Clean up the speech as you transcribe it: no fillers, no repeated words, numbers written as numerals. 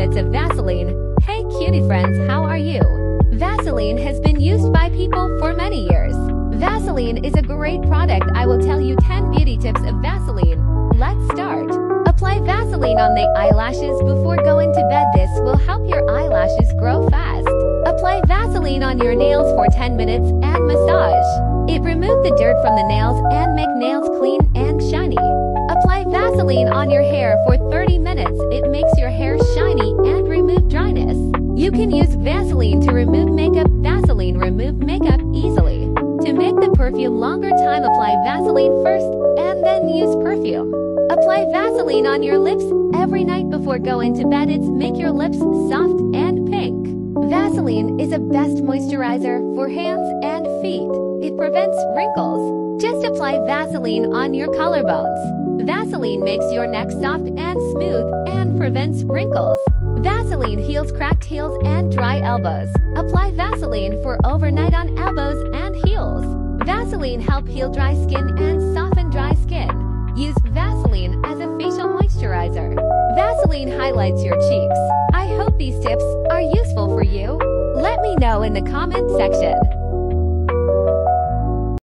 minutes of Vaseline. Hey cutie friends, how are you? Vaseline has been used by people for many years. Vaseline is a great product. I will tell you 10 beauty tips of Vaseline. Let's start. Apply Vaseline on the eyelashes before going to bed. This will help your eyelashes grow fast. Apply Vaseline on your nails for 10 minutes and massage. It removes the dirt from the nails and make nails clean and shiny. Apply Vaseline on your hair for 30 minutes. It makes your hair shiny and remove dryness. You can use Vaseline to remove makeup. Vaseline remove makeup easily. To make the perfume longer time, apply Vaseline first and then use perfume. Apply Vaseline on your lips every night before going to bed. It's make your lips soft and pink. Vaseline is a best moisturizer for hands and feet. It prevents wrinkles. Just apply Vaseline on your collarbones. Vaseline makes your neck soft and smooth and prevents wrinkles. Vaseline heals cracked heels and dry elbows. Apply Vaseline for overnight on elbows and heels. Vaseline help heal dry skin and soften dry skin. Use Vaseline as a facial moisturizer. Vaseline highlights your cheeks. I hope these tips are useful for you. Let me know in the comment section.